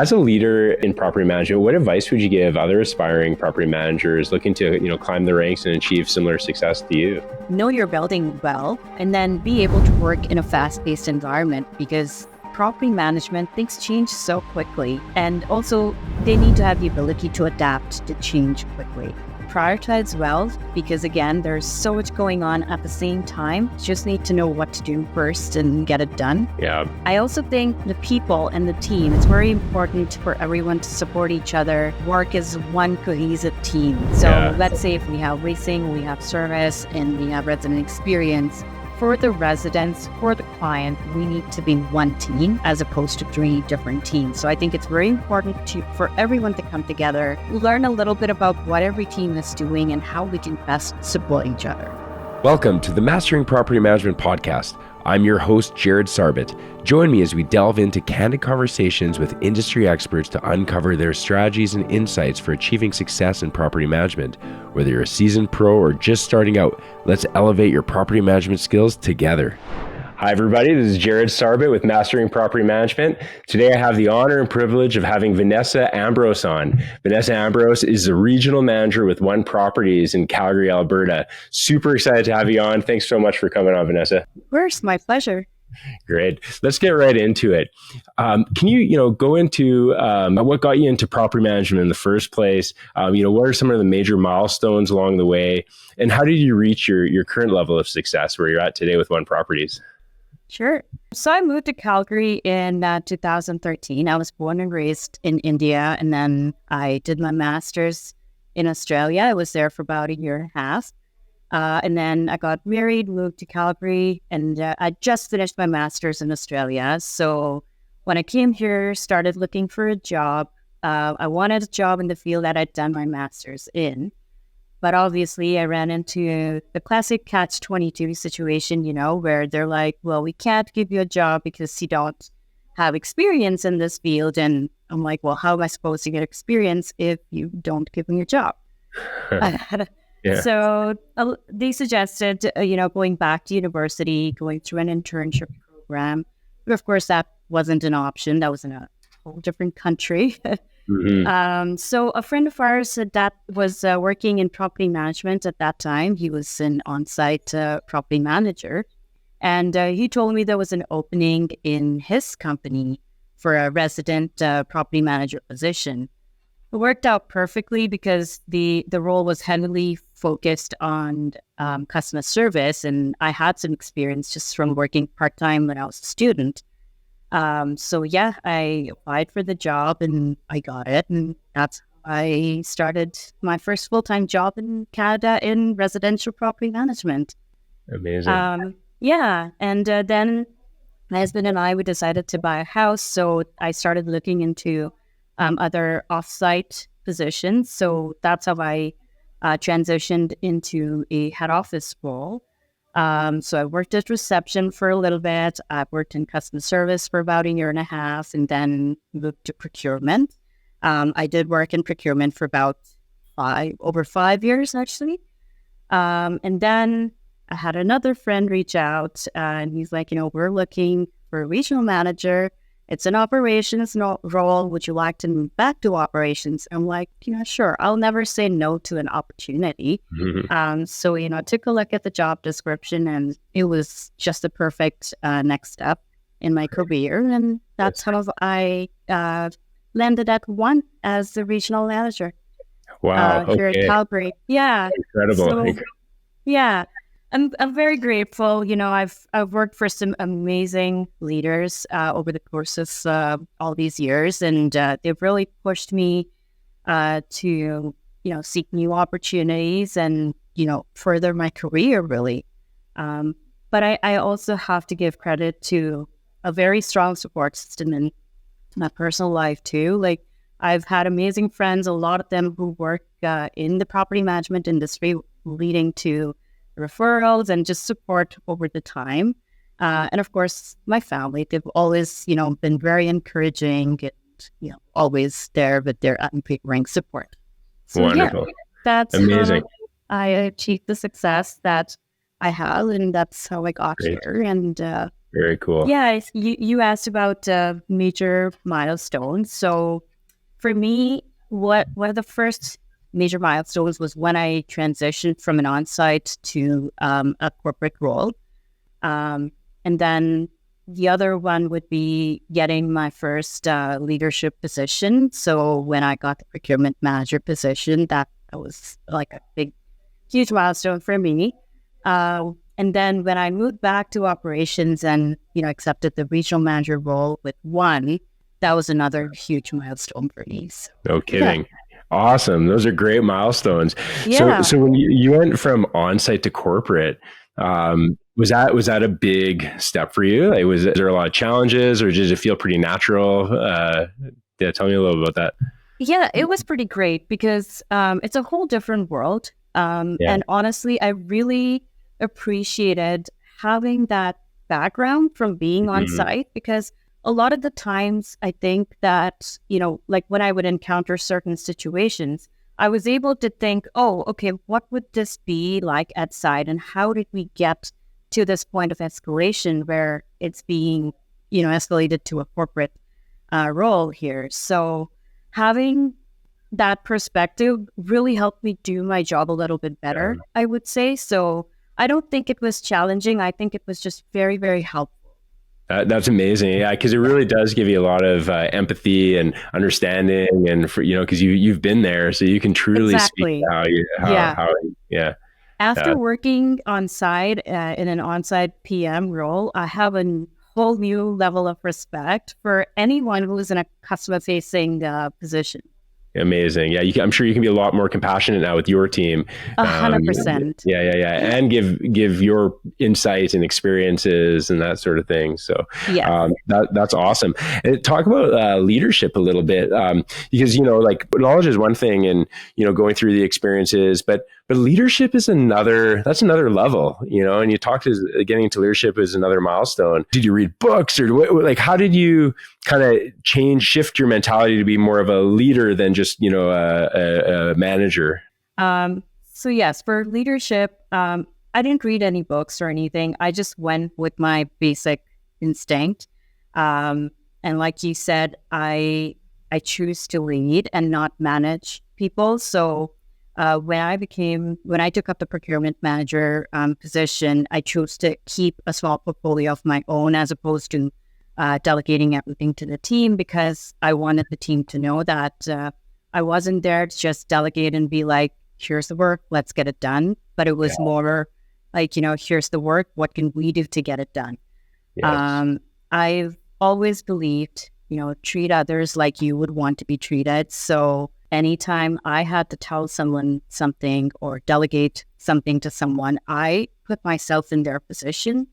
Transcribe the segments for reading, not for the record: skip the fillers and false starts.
As a leader in property management, what advice would you give other aspiring property managers looking to, climb the ranks and achieve similar success to you? Know your building well, and then be able to work in a fast-paced environment, because property management, things change so quickly. And also, they need to have the ability to adapt to change quickly. Prioritize well, because again, there's so much going on at the same time. Just need to know what to do first and get it done. Yeah. I also think the people and the team, it's very important for everyone to support each other, work as one cohesive team. So let's say if we have leasing, we have service, and we have resident experience. For the residents, for the client, we need to be one team as opposed to 3 different teams. So I think it's very important for everyone to come together, learn a little bit about what every team is doing and how we can best support each other. Welcome to the Mastering Property Management Podcast. I'm your host, Jared Sarbit. Join me as we delve into candid conversations with industry experts to uncover their strategies and insights for achieving success in property management. Whether you're a seasoned pro or just starting out, let's elevate your property management skills together. Hi, everybody. This is Jared Sarbit with Mastering Property Management. Today, I have the honor and privilege of having Vanessa Ambrose on. Vanessa Ambrose is the regional manager with One Properties in Calgary, Alberta. Super excited to have you on. Thanks so much for coming on, Vanessa. Of course, my pleasure. Great. Let's get right into it. Can you, go into what got you into property management in the first place? What are some of the major milestones along the way? And how did you reach your current level of success where you're at today with One Properties? Sure. So I moved to Calgary in 2013. I was born and raised in India, and then I did my master's in Australia. I was there for about a year and a half. And then I got married, moved to Calgary, and I just finished my master's in Australia. So when I came here, started looking for a job. I wanted a job in the field that I'd done my master's in. But obviously, I ran into the classic catch-22 situation, where they're like, well, we can't give you a job because you don't have experience in this field. And I'm like, well, how am I supposed to get experience if you don't give me a job? Yeah. So they suggested, going back to university, going through an internship program. But of course, that wasn't an option. That was in a whole different country. Mm-hmm. So a friend of ours that was working in property management at that time, he was an on-site property manager. And he told me there was an opening in his company for a resident property manager position. It worked out perfectly because the role was heavily focused on customer service, and I had some experience just from working part-time when I was a student. I applied for the job and I got it, and that's how I started my first full-time job in Canada in residential property management. Amazing. And then my husband and I, we decided to buy a house, so I started looking into other off-site positions. So that's how I transitioned into a head office role. So I worked at reception for a little bit. I worked in customer service for about a year and a half, and then moved to procurement. I did work in procurement for about over 5 years, actually. And then I had another friend reach out, and he's like, we're looking for a regional manager. It's an operations role. Would you like to move back to operations? I'm like, sure. I'll never say no to an opportunity. Mm-hmm. So I took a look at the job description, and it was just the perfect next step in my career. And that's how I landed at One as the regional manager. Wow. Here at Calgary. Yeah. Incredible. Yeah. I'm very grateful. I've worked for some amazing leaders over the course of all these years, and they've really pushed me to seek new opportunities and further my career, really. But I also have to give credit to a very strong support system in my personal life too. Like, I've had amazing friends, a lot of them who work in the property management industry, leading to referrals and just support over the time. And of course, my family, they've always, been very encouraging, and, always there with their unwavering support. So, Wonderful. that's amazing. how I achieved the success that I have, and that's how I got Great. here. And Very cool. yeah, you asked about major milestones. So for me, one of the first major milestones was when I transitioned from an on-site to a corporate role. And then the other one would be getting my first leadership position. So when I got the procurement manager position, that was like a big, huge milestone for me. And then when I moved back to operations and, accepted the regional manager role with one, that was another huge milestone for me. So, No yeah. kidding. Awesome. Those are great milestones. So, Yeah. so when you went from on-site to corporate, was that a big step for you? Like, was there a lot of challenges, or did it feel pretty natural? Yeah, tell me a little about that. Yeah, it was pretty great because it's a whole different world. Yeah. And honestly, I really appreciated having that background from being on Mhm. site because a lot of the times I think that, like when I would encounter certain situations, I was able to think, oh, okay, what would this be like at site? And how did we get to this point of escalation where it's being, escalated to a corporate role here? So, having that perspective really helped me do my job a little bit better, Yeah. I would say. So I don't think it was challenging. I think it was just very, very helpful. That's amazing. Yeah, because it really does give you a lot of empathy and understanding, and because you've been there, so you can truly speak to Exactly. how you Yeah. how yeah. After Yeah. working on site in an on-site PM role, I have a whole new level of respect for anyone who is in a customer-facing position. Amazing. Yeah, I'm sure you can be a lot more compassionate now with your team. A Um, hundred percent. yeah, and give your insights and experiences and that sort of thing. So Yes. that's awesome. And talk about leadership a little bit, because like knowledge is one thing, and going through the experiences, but leadership is another. That's another level, And you talked to getting into leadership is another milestone. Did you read books, or like how did you kind of shift your mentality to be more of a leader than just a manager? So yes, for leadership, I didn't read any books or anything. I just went with my basic instinct. Um, and like you said, I choose to lead and not manage people. So when I took up the procurement manager position, I chose to keep a small portfolio of my own as opposed to delegating everything to the team because I wanted the team to know that I wasn't there to just delegate and be like, here's the work, let's get it done. But it Yeah. was more like, here's the work, what can we do to get it done? Yes. I've always believed, treat others like you would want to be treated. So anytime I had to tell someone something or delegate something to someone, I put myself in their position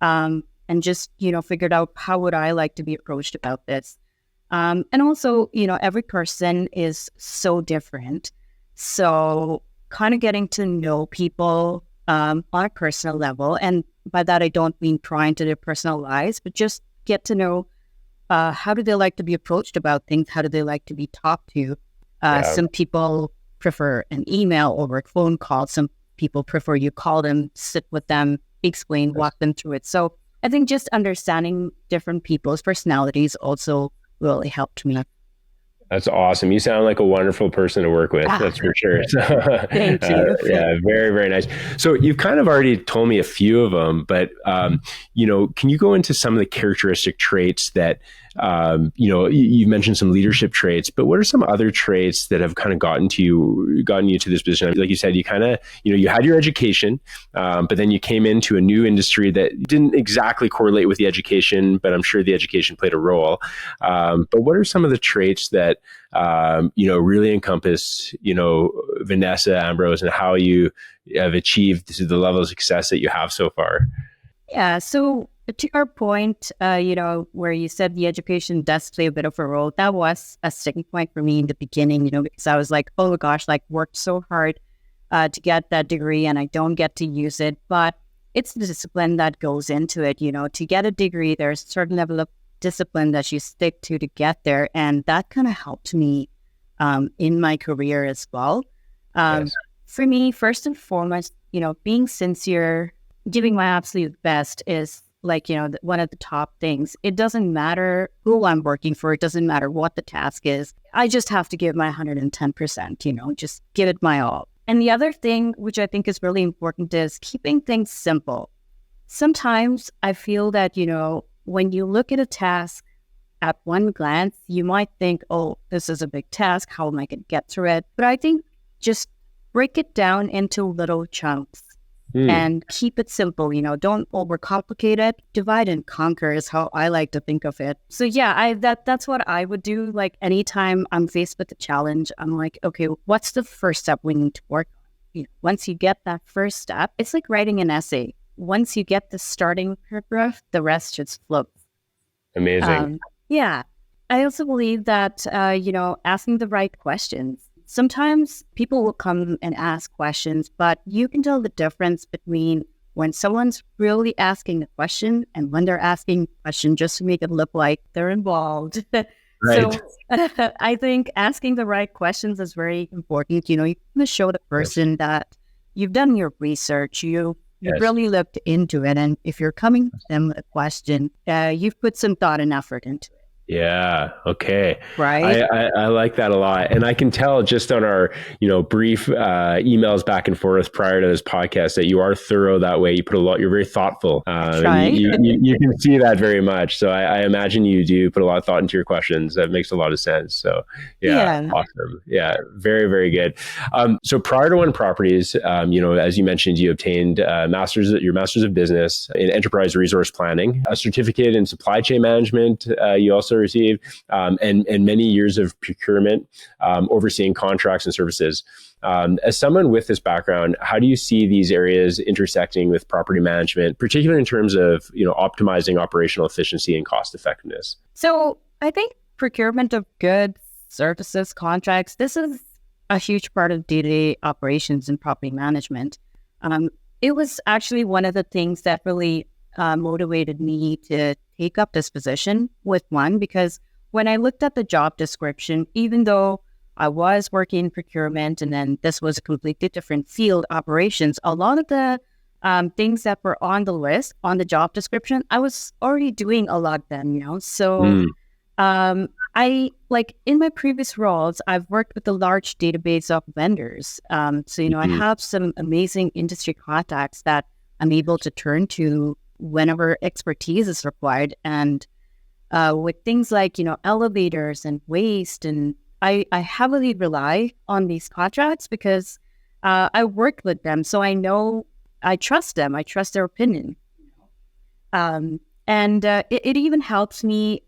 and just, figured out how would I like to be approached about this. And also, every person is so different. So kind of getting to know people on a personal level. And by that, I don't mean prying into their personal lives, but just get to know how do they like to be approached about things? How do they like to be talked to? Yeah. Some people prefer an email over a phone call. Some people prefer you call them, sit with them, explain, Yes. walk them through it. So I think just understanding different people's personalities also really helped me. That's awesome. You sound like a wonderful person to work with. Ah, That's for sure. So, thank you. yeah, very, very nice. So you've kind of already told me a few of them, but can you go into some of the characteristic traits that you've mentioned some leadership traits, but what are some other traits that have kind of gotten you to this position? Like you said, you kind of you had your education, but then you came into a new industry that didn't exactly correlate with the education, but I'm sure the education played a role. But what are some of the traits that really encompass, Vanessa Ambrose and how you have achieved the level of success that you have so far? Yeah. So to your point, where you said the education does play a bit of a role, that was a sticking point for me in the beginning, because I was like, oh gosh, like worked so hard to get that degree and I don't get to use it. But it's the discipline that goes into it, to get a degree, there's a certain level of discipline that you stick to get there. And that kind of helped me in my career as well. Yes. For me, first and foremost, being sincere giving my absolute best is like, one of the top things. It doesn't matter who I'm working for. It doesn't matter what the task is. I just have to give my 110%, just give it my all. And the other thing, which I think is really important, is keeping things simple. Sometimes I feel that, when you look at a task at one glance, you might think, oh, this is a big task. How am I going to get through it? But I think just break it down into little chunks and keep it simple. Don't overcomplicate it. Divide and conquer is how I like to think of it. So yeah, that's what I would do. Like anytime I'm faced with a challenge, I'm like, okay, what's the first step we need to work on? Once you get that first step, it's like writing an essay. Once you get the starting paragraph, the rest just flows. Amazing. Yeah. I also believe that, asking the right questions. Sometimes people will come and ask questions, but you can tell the difference between when someone's really asking a question and when they're asking a question just to make it look like they're involved. Right. So I think asking the right questions is very important. You want to show the person that you've done your research, you've really looked into it. And if you're coming to them with a question, you've put some thought and effort into it. Yeah. Okay. Right. I like that a lot. And I can tell just on our, brief emails back and forth prior to this podcast that you are thorough that way. You put a lot, you're very thoughtful. Right. You can see that very much. So I imagine you do put a lot of thought into your questions. That makes a lot of sense. So yeah. Awesome. Yeah. Very, very good. So prior to One Properties, as you mentioned, you obtained your master's of business in enterprise resource planning, a certificate in supply chain management. You also received, and many years of procurement, overseeing contracts and services. As someone with this background, how do you see these areas intersecting with property management, particularly in terms of optimizing operational efficiency and cost effectiveness? So I think procurement of goods, services, contracts, this is a huge part of day-to-day operations in property management. It was actually one of the things that really motivated me to take up this position with One, because when I looked at the job description, even though I was working in procurement and then this was a completely different field, operations, a lot of the things that were on the list, on the job description, I was already doing a lot then, So I, like in my previous roles, I've worked with a large database of vendors. I have some amazing industry contacts that I'm able to turn to whenever expertise is required. And with things like, elevators and waste, and I heavily rely on these contracts because I worked with them. So I trust them. I trust their opinion. It even helps me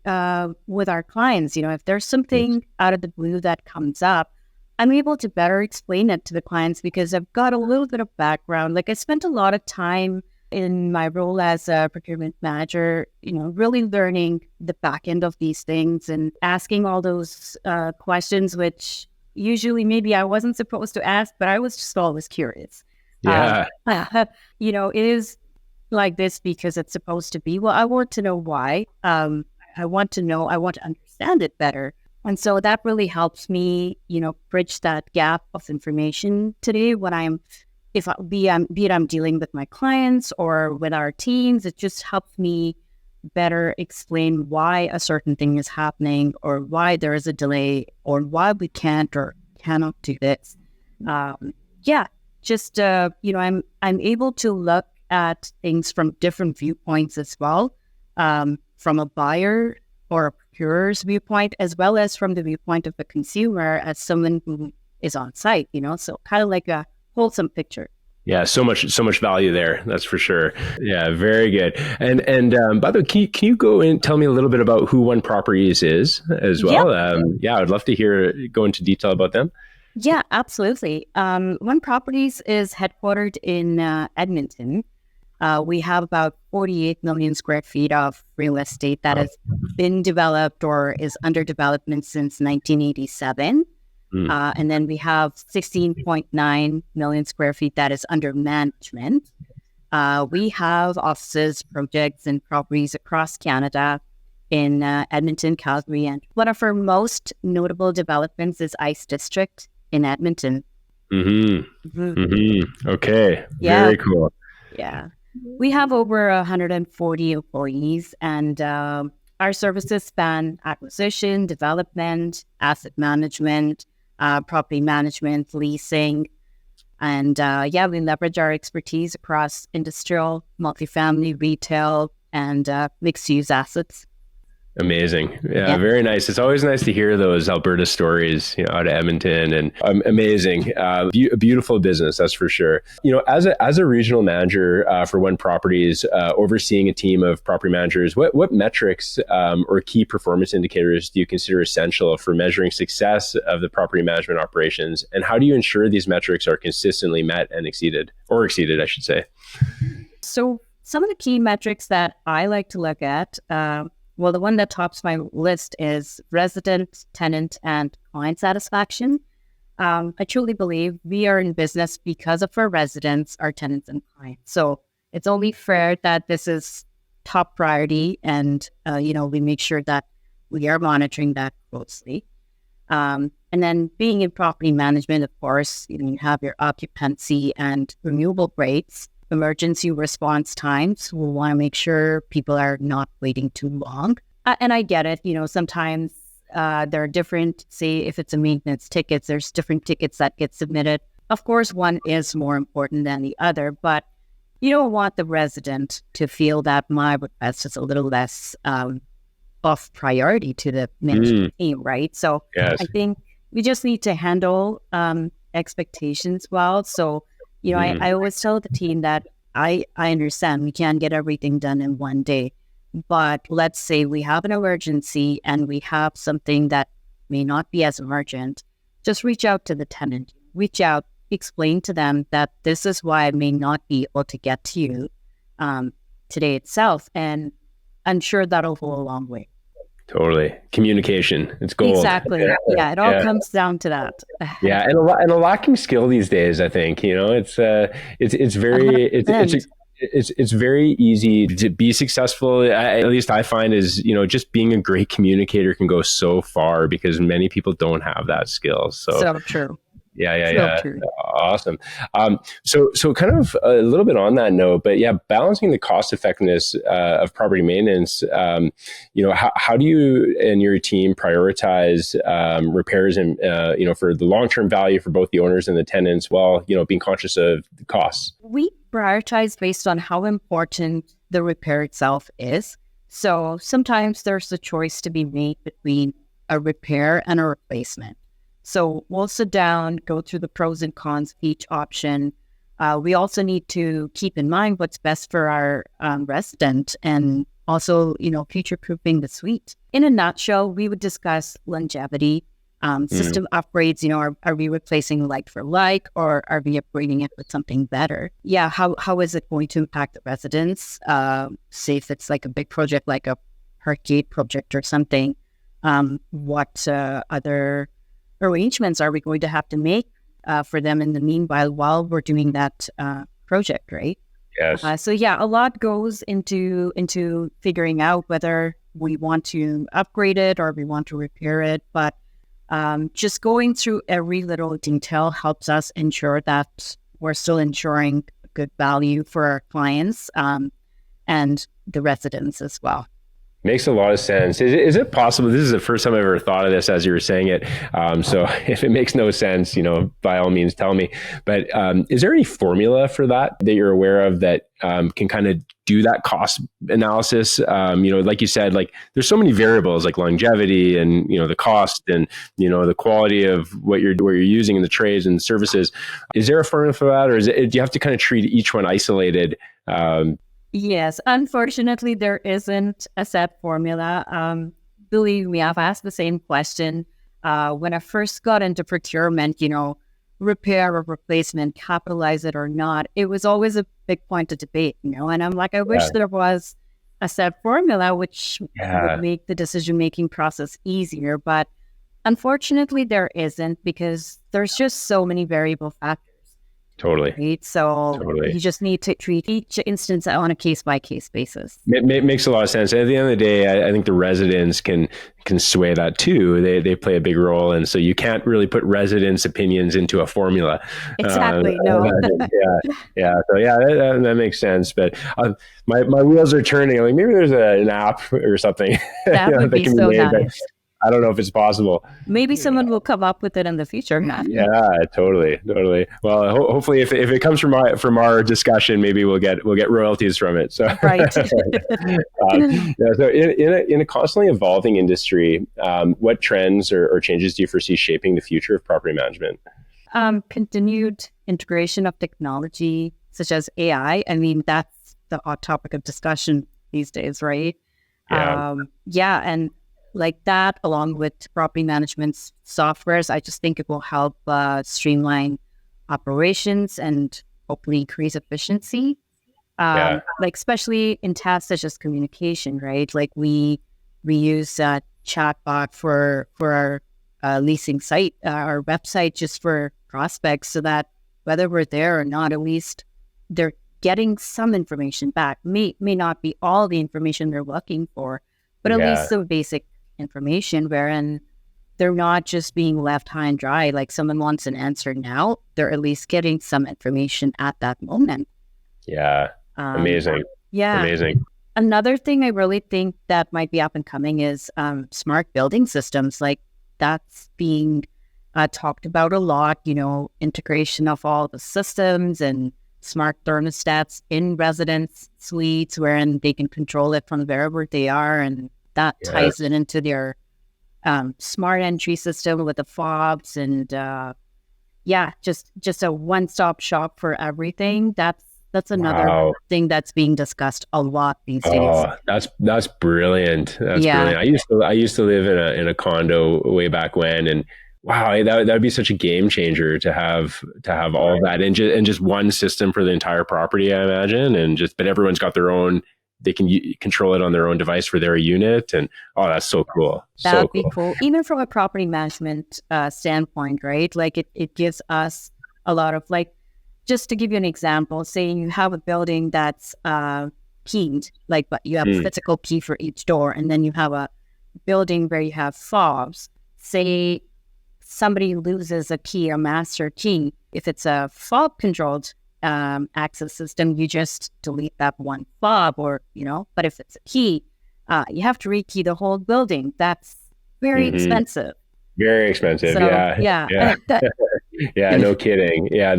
with our clients. If there's something out of the blue that comes up, I'm able to better explain it to the clients because I've got a little bit of background. Like I spent a lot of time in my role as a procurement manager, really learning the back end of these things and asking all those questions, which usually maybe I wasn't supposed to ask, but I was just always curious. Yeah. It is like this because it's supposed to be. Well, I want to know why. I want to understand it better. And so that really helps me, bridge that gap of information today when be it I'm dealing with my clients or with our teams. It just helps me better explain why a certain thing is happening or why there is a delay or why we can't or cannot do this. I'm able to look at things from different viewpoints as well, from a buyer or a procurer's viewpoint, as well as from the viewpoint of the consumer as someone who is on site, so kind of like a wholesome picture. Yeah, so much value there. That's for sure. Yeah, very good. And by the way, can you go and tell me a little bit about who One Properties is as well? Yep. I'd love to go into detail about them. Yeah, absolutely. One Properties is headquartered in Edmonton. We have about 48 million square feet of real estate that has been developed or is under development since 1987. And then we have 16.9 million square feet that is under management. We have offices, projects, and properties across Canada in Edmonton, Calgary, and one of our most notable developments is Ice District in Edmonton. Okay, yeah. Very cool. Yeah. We have over 140 employees, and our services span acquisition, development, asset management, property management, leasing, and yeah, we leverage our expertise across industrial, multifamily, retail, and mixed-use assets. Amazing. Yeah, Yeah. very nice. It's always nice to hear those Alberta stories, out of Edmonton, and amazing. A beautiful business, that's for sure. As a regional manager for One Properties, overseeing a team of property managers, what metrics or key performance indicators do you consider essential for measuring success of the property management operations, and how do you ensure these metrics are consistently met and exceeded, I should say? So some of the key metrics that I like to look at, well, the one that tops my list is resident, tenant, and client satisfaction. I truly believe we are in business because of our residents, our tenants, and clients. So it's only fair that this is top priority, and we make sure that we are monitoring that closely. And then being in property management, of course, you have your occupancy and renewable rates, emergency response times. We want to make sure people are not waiting too long. And I get it, sometimes there are different, say if it's a maintenance tickets, there's different tickets that get submitted. Of course, one is more important than the other, but you don't want the resident to feel that my request is a little less of priority to the management team, right? So Yes. I think we just need to handle expectations well. So, I always tell the team that I understand we can't get everything done in one day, but let's say we have an emergency and we have something that may not be as emergent, just reach out to the tenant, explain to them that this is why I may not be able to get to you today itself. And I'm sure that'll go a long way. Totally. Communication. It's gold. Exactly. Yeah, it all comes down to that. Yeah, and a lacking skill these days. I think it's very it's very easy to be successful. At least I find is just being a great communicator can go so far because many people don't have that skill. So true. Yeah. True. Awesome. So kind of a little bit on that note, but yeah, balancing the cost effectiveness of property maintenance. How do you and your team prioritize repairs and for the long term value for both the owners and the tenants, while being conscious of the costs? We prioritize based on how important the repair itself is. So sometimes there's a choice to be made between a repair and a replacement. So we'll sit down, go through the pros and cons of each option. We also need to keep in mind what's best for our resident, and also, future-proofing the suite. In a nutshell, we would discuss longevity, system upgrades. Are we replacing like for like, or are we upgrading it with something better? Yeah, how is it going to impact the residents? Say if it's like a big project, like a parkgate project or something, what other arrangements are we going to have to make for them in the meanwhile while we're doing that project, right? Yes. So yeah, a lot goes into figuring out whether we want to upgrade it or we want to repair it. But just going through every little detail helps us ensure that we're still ensuring good value for our clients and the residents as well. Makes a lot of sense. Is it possible? This is the first time I've ever thought of this as you were saying it. So if it makes no sense, by all means, tell me. But is there any formula for that you're aware of that can kind of do that cost analysis? Like you said, like there's so many variables like longevity and, the cost and, the quality of what you're using in the trades and services. Is there a formula for that, or do you have to kind of treat each one isolated? Yes, unfortunately, there isn't a set formula. Believe me, I've asked the same question. When I first got into procurement, repair or replacement, capitalize it or not, it was always a big point of debate, and I'm like, I wish there was a set formula which would make the decision-making process easier. But unfortunately, there isn't, because there's just so many variable factors. Totally. right? So Totally. you just need to treat each instance on a case by case basis. It makes a lot of sense. At the end of the day, I think the residents can sway that too. They play a big role, and so you can't really put residents' opinions into a formula. Exactly. No, Yeah. So yeah, that makes sense. But my wheels are turning. Like maybe there's an app or something that would that be can be so made, but nice. I don't know if it's possible. Maybe someone will come up with it in the future. Yeah, totally. Well, hopefully, if it comes from our discussion, maybe we'll get royalties from it. So, Right. yeah, so in a constantly evolving industry, what trends or changes do you foresee shaping the future of property management? Continued integration of technology such as AI. I mean, that's the hot topic of discussion these days, right? Yeah, Yeah, and like that, along with property management softwares, I just think it will help streamline operations and hopefully increase efficiency. yeah, Like especially in tasks such as communication, right? Like we use chatbot for our leasing site, our website, just for prospects, so that whether we're there or not, at least they're getting some information back. May not be all the information they're looking for, but at yeah. least some basic information, wherein they're not just being left high and dry. Like someone wants an answer now, they're at least getting some information at that moment. Yeah. Um, Amazing. yeah. Amazing. Another thing I really think that might be up and coming is smart building systems. Like that's being talked about a lot, integration of all the systems and smart thermostats in residence suites wherein they can control it from wherever they are. And that ties Yes. it into their smart entry system with the fobs and just a one-stop shop for everything. That's another Wow. thing that's being discussed a lot these days. Oh, that's brilliant. That's Yeah, brilliant. I used to live in a condo way back when, and wow, that would be such a game changer to have all of that in just one system for the entire property, I imagine, and just but everyone's got their own. They can control it on their own device for their unit, and oh, that's so cool, so that'd be cool. cool. Even from a property management standpoint, right? Like it gives us a lot of like, just to give you an example, say you have a building that's keyed, like, but you have a Mm, physical key for each door, and then you have a building where you have fobs. Say somebody loses a key, a master key. If it's a fob controlled access system, you just delete that one fob, but if it's a key, you have to rekey the whole building. That's very hmm. expensive. Very expensive. So Yeah, yeah, yeah, yeah. No kidding. Yeah,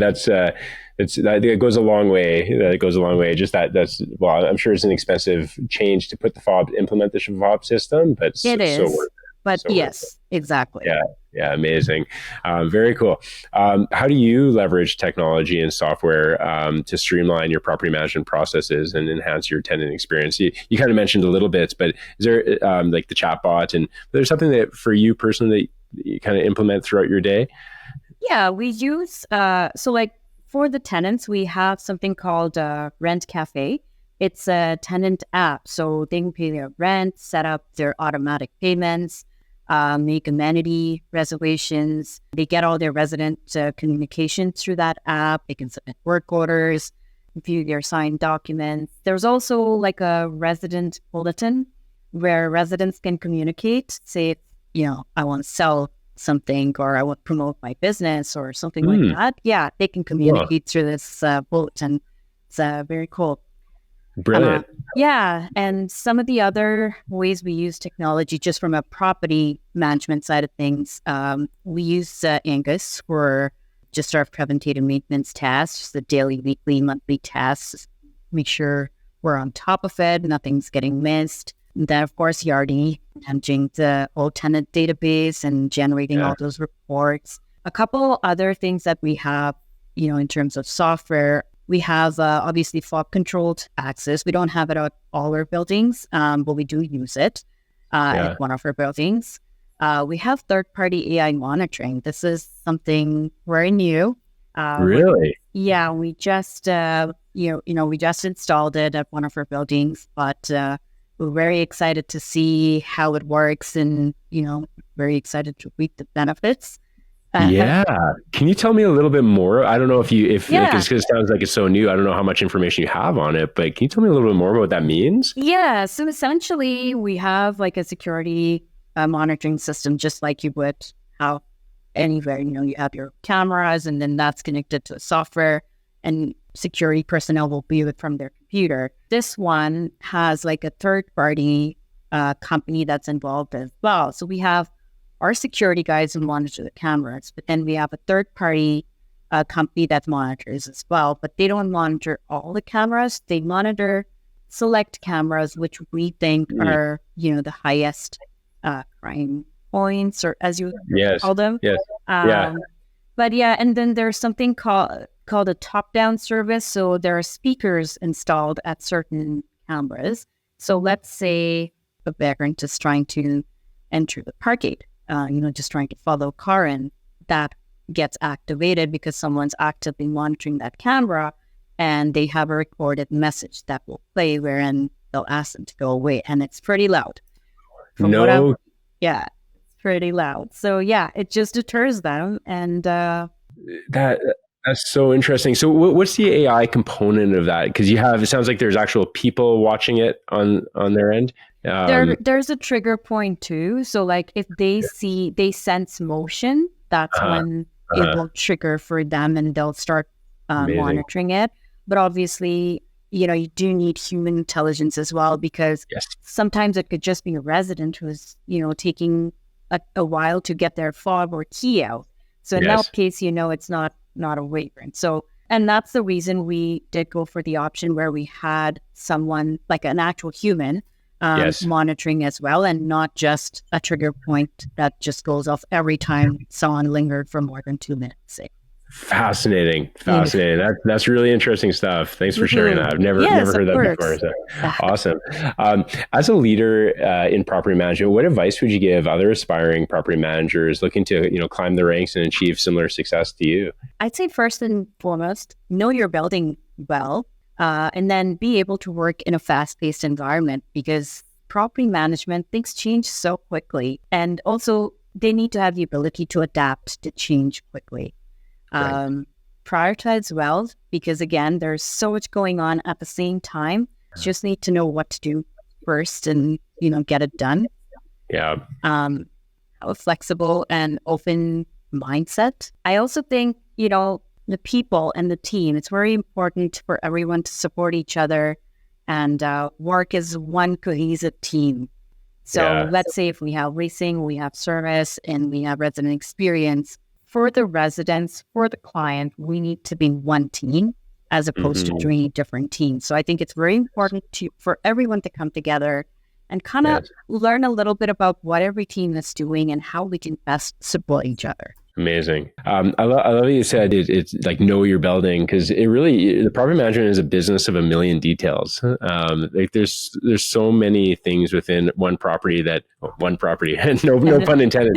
it goes a long way. It goes a long way. Just that's well, I'm sure it's an expensive change to put implement the fob system, but it so is. worth it. But So worth it. yes, exactly. Yeah, yeah, amazing. Very cool. How do you leverage technology and software to streamline your property management processes and enhance your tenant experience? You kind of mentioned a little bit, but is there like the chatbot, and there's something that for you personally that you kind of implement throughout your day? Yeah, we use so like for the tenants, we have something called Rent Cafe. It's a tenant app, so they can pay their rent, set up their automatic payments, make amenity reservations. They get all their resident communication through that app. They can submit work orders, view their signed documents. There's also like a resident bulletin where residents can communicate, say, I want to sell something or I want to promote my business or something like Hmm. that. Yeah, they can Well, communicate through this bulletin. It's very cool. Uh, brilliant. yeah, and some of the other ways we use technology, just from a property management side of things, we use Angus for just our preventative maintenance tasks, the daily, weekly, monthly tasks. Make sure we're on top of it, nothing's getting missed. And then, of course, Yardi, managing the old tenant database and generating Yeah. all those reports. A couple other things that we have, in terms of software, we have obviously fob controlled access. We don't have it at all our buildings, but we do use it Yeah. at one of our buildings. We have third-party AI monitoring. This is something very new. We're Really? Yeah, we just we just installed it at one of our buildings, but we're very excited to see how it works, and very excited to reap the benefits. Yeah. Can you tell me a little bit more? I don't know if like, Yeah. it's, 'cause it sounds like it's so new. I don't know how much information you have on it, but can you tell me a little bit more about what that means? Yeah. So essentially, we have like a security monitoring system, just like you would have anywhere. You have your cameras, and then that's connected to a software, and security personnel will view it from their computer. This one has like a third party company that's involved as well. So we have our security guys who monitor the cameras, but then we have a third party company that monitors as well. But they don't monitor all the cameras. They monitor select cameras, which we think Mm. are, the highest crime points, or as you Yes. call them. Yes. Yeah. Um, but yeah, and then there's something called a top-down service. So there are speakers installed at certain cameras. So let's say a vagrant is trying to enter the parkade, just trying to follow a car in, that gets activated because someone's actively monitoring that camera, and they have a recorded message that will play wherein they'll ask them to go away, and it's pretty loud. From what No, yeah, it's pretty loud. So yeah, it just deters them, and that that's so interesting. So what's the AI component of that? Because it sounds like there's actual people watching it on their end. there's a trigger point too. So like if they sense motion, that's Uh-huh, when it uh-huh. will trigger for them, and they'll start Amazing. monitoring it. But obviously, you do need human intelligence as well, because Yes. sometimes it could just be a resident who's, taking a while to get their fob or key out. So in Yes. that case, it's not a vagrant. So, and that's the reason we did go for the option where we had someone like an actual human Yes. monitoring as well, and not just a trigger point that just goes off every time someone lingered for more than 2 minutes. Say. Fascinating. Yeah. Fascinating. That's really interesting stuff. Thanks for sharing that. I've never Yes, of heard that before. course. So awesome. As a leader in property management, what advice would you give other aspiring property managers looking to climb the ranks and achieve similar success to you? I'd say first and foremost, know your building well, and then be able to work in a fast-paced environment, because property management, things change so quickly. And also, they need to have the ability to adapt to change quickly. Right. Prioritize well, because again, there's so much going on at the same time. You just need to know what to do first, and, get it done. Yeah. Have a flexible and open mindset. I also think, the people and the team, it's very important for everyone to support each other and work as one cohesive team. So Yeah. let's say if we have leasing, we have service, and we have resident experience, for the residents, for the client, we need to be one team as opposed to Mhm. 3 different teams. So I think it's very important for everyone to come together and kind of Yes. learn a little bit about what every team is doing and how we can best support each other. Amazing. I love that you said it's like know your building, because the property management is a business of a million details. Like there's so many things within one property no pun intended,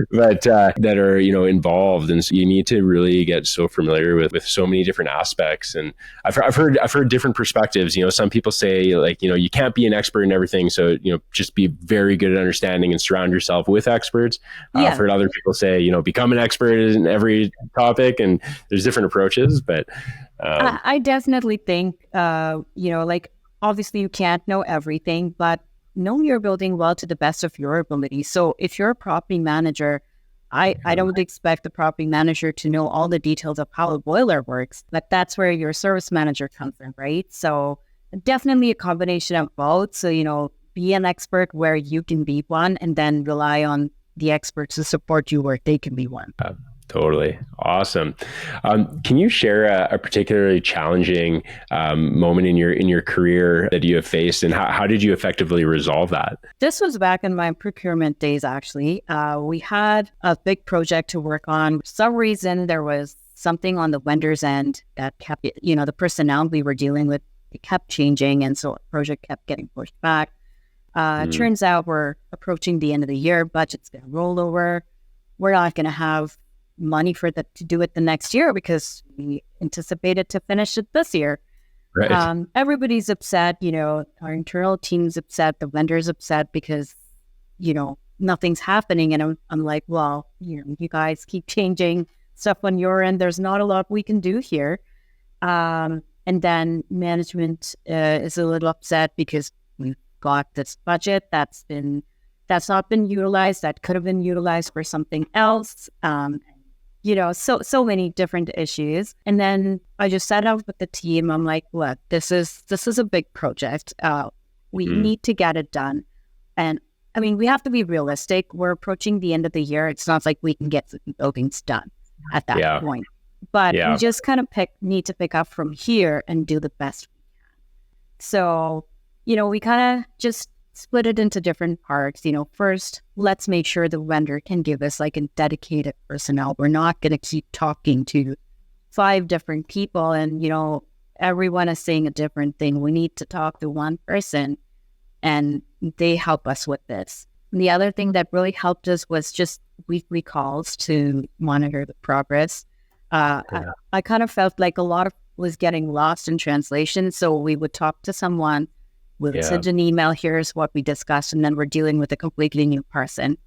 but that are involved, and so you need to really get so familiar with so many different aspects. And I've heard different perspectives. Some people say like you can't be an expert in everything, so just be very good at understanding and surround yourself with experts. Yeah. I've heard other people say, become an expert in every topic, and there's different approaches, but I definitely think, like obviously you can't know everything, but know your building well to the best of your ability. So if you're a property manager, I don't expect the property manager to know all the details of how a boiler works, but that's where your service manager comes in, right? So definitely a combination of both. So, be an expert where you can be one, and then rely on the experts to support you where they can be one. totally awesome. Can you share a particularly challenging moment in your career that you have faced, and how did you effectively resolve that? This was back in my procurement days, actually. We had a big project to work on. For some reason, there was something on the vendor's end that kept, the personnel we were dealing with, it kept changing. And so the project kept getting pushed back. Turns out we're approaching the end of the year. Budget's going to roll over. We're not going to have money to do it the next year, because we anticipated to finish it this year. Right. Everybody's upset. Our internal team's upset. The vendor's upset because, nothing's happening. And I'm like, well, you guys keep changing stuff on your end. There's not a lot we can do here. And then management is a little upset because we've got this budget that's not been utilized, that could have been utilized for something else. So many different issues. And then I just sat out with the team. I'm like, look, this is a big project. We need to get it done. And I mean, we have to be realistic. We're approaching the end of the year. It's not like we can get the buildings done at that point. But we just kind of need to pick up from here and do the best we can. So, we kind of just split it into different parts. First, let's make sure the vendor can give us like a dedicated personnel. We're not going to keep talking to 5 different people and, everyone is saying a different thing. We need to talk to one person and they help us with this. And the other thing that really helped us was just weekly calls to monitor the progress. I kind of felt like a lot of was getting lost in translation. So we would talk to someone, we would send an email, here's what we discussed, and then we're dealing with a completely new person.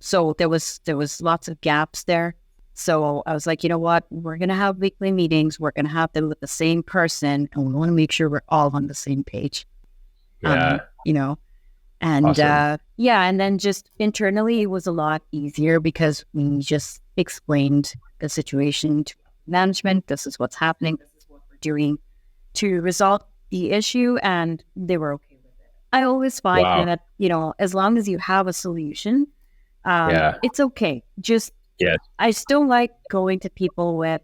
So there was lots of gaps there. So I was like, you know what, we're going to have weekly meetings. We're going to have them with the same person, and we want to make sure we're all on the same page. And awesome. And then just internally, it was a lot easier because we just explained the situation to management. This is what's happening. This is what we're doing to resolve the issue, and they were okay with it. I always find that, as long as you have a solution, it's okay. Just, I still like going to people with,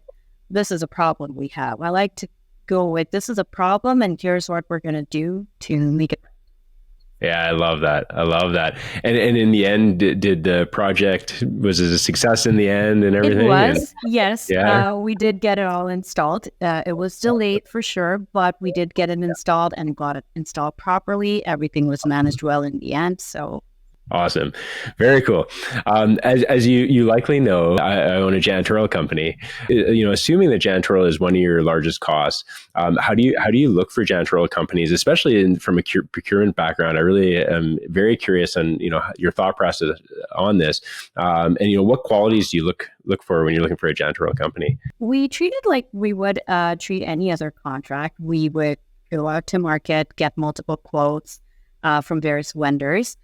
this is a problem we have. I like to go with, this is a problem, and here's what we're going to do to make it. Yeah, I love that. And in the end, did the project, was it a success in the end and everything? It was, yes. We did get it all installed. It was delayed for sure, but we did get it installed and got it installed properly. Everything was managed well in the end. So awesome. Very cool. As you likely know, I own a janitorial company. Assuming that janitorial is one of your largest costs, how do you look for janitorial companies, especially from a procurement background? I really am very curious on your thought process on this, and what qualities do you look for when you're looking for a janitorial company? We treat it like we would treat any other contract. We would go out to market, get multiple quotes from various vendors.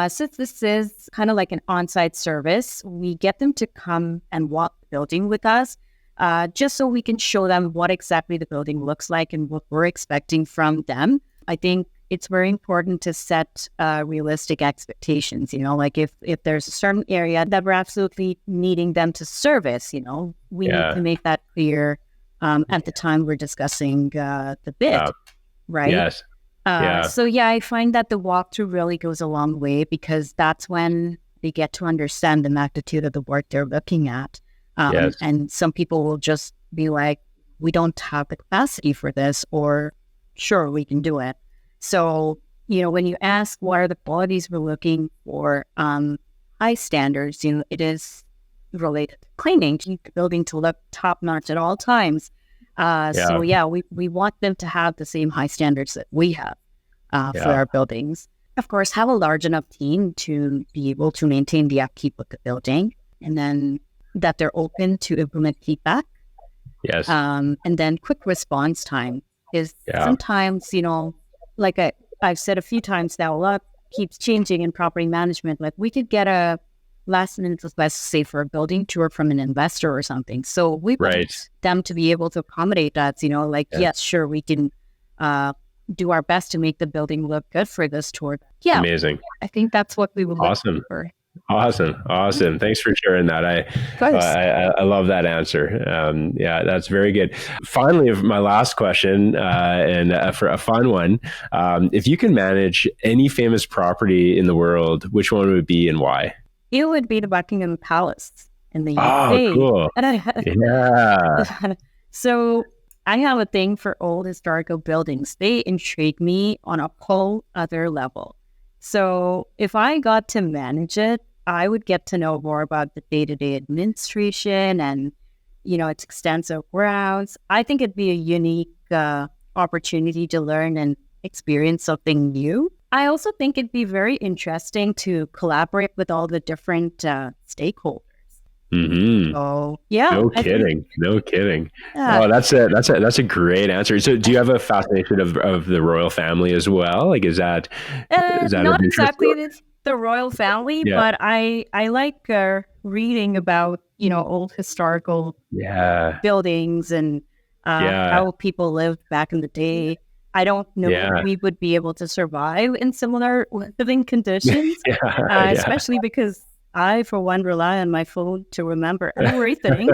Since this is kind of like an on-site service, we get them to come and walk the building with us, just so we can show them what exactly the building looks like and what we're expecting from them. I think it's very important to set realistic expectations. Like if there's a certain area that we're absolutely needing them to service, we need to make that clear at the time we're discussing the bid, right? Yes. I find that the walkthrough really goes a long way because that's when they get to understand the magnitude of the work they're looking at. And some people will just be like, we don't have the capacity for this, or sure, we can do it. So, when you ask what are the qualities we're looking for, high standards, it is related to cleaning, to keep the building to look top notch at all times. We want them to have the same high standards that we have for our buildings. Of course, have a large enough team to be able to maintain the upkeep of the building, and then that they're open to implement feedback. Yes. And then quick response time is sometimes, like I've said a few times now, a lot keeps changing in property management. Like we could get a last minute request, say for a building tour from an investor or something. So we want them to be able to accommodate that, yes, sure, we can do our best to make the building look good for this tour. Yeah. Amazing. I think that's what we would look for. Awesome. Thanks for sharing that. I love that answer. That's very good. Finally, my last question, and for a fun one, if you can manage any famous property in the world, which one would it be and why? It would be the Buckingham Palace in the UK. Oh, cool. Yeah. So I have a thing for old historical buildings. They intrigue me on a whole other level. So if I got to manage it, I would get to know more about the day-to-day administration and, its extensive grounds. I think it'd be a unique opportunity to learn and experience something new. I also think it'd be very interesting to collaborate with all the different stakeholders. Mm-hmm. So yeah, No I think kidding. No kidding. yeah, Oh, that's a great answer. So do you have a fascination of the royal family as well? Like is that of not interest? exactly the royal family, Yeah. but I like reading about old historical Yeah. buildings and Yeah. how people lived back in the day. I don't know if Yeah. we would be able to survive in similar living conditions, Yeah. Yeah. especially because I, for one, rely on my phone to remember everything.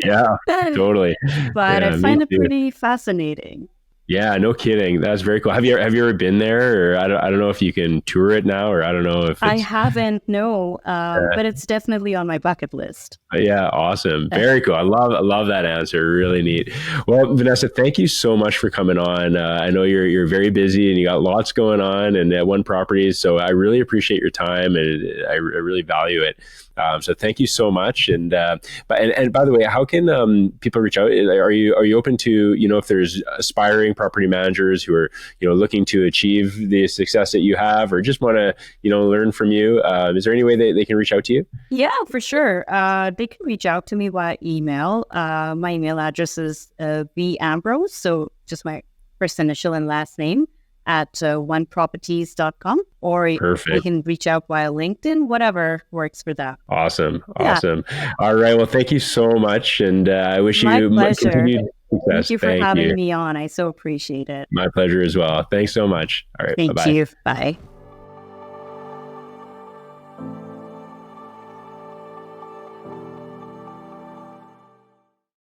Yeah. Totally. But I Yeah, me find it too. pretty fascinating. Yeah, no kidding. That's very cool. Have you ever been there? Or I don't know if you can tour it now, or I don't know if I it's haven't, no, uh, but it's definitely on my bucket list. yeah, awesome. Very cool. I love that answer. Really neat. Well, Vanessa, thank you so much for coming on. I know you're very busy and you got lots going on and at one property. So I really appreciate your time and I really value it. So thank you so much. And by the way, how can people reach out? Are you open to if there's aspiring property managers who are looking to achieve the success that you have or just want to learn from you? Is there any way they can reach out to you? Yeah, for sure. They can reach out to me via email. My email address is V Ambrose, so just my first initial and last name at oneproperties.com, or they Perfect. can reach out via LinkedIn, whatever works for that. Awesome. Yeah, Awesome. All right. Well, thank you so much. And I wish my you pleasure. continued Thank success. you for Thank having you. me on. I so appreciate it. My pleasure as well. Thanks so much. All right. Bye Thank bye. you. Bye.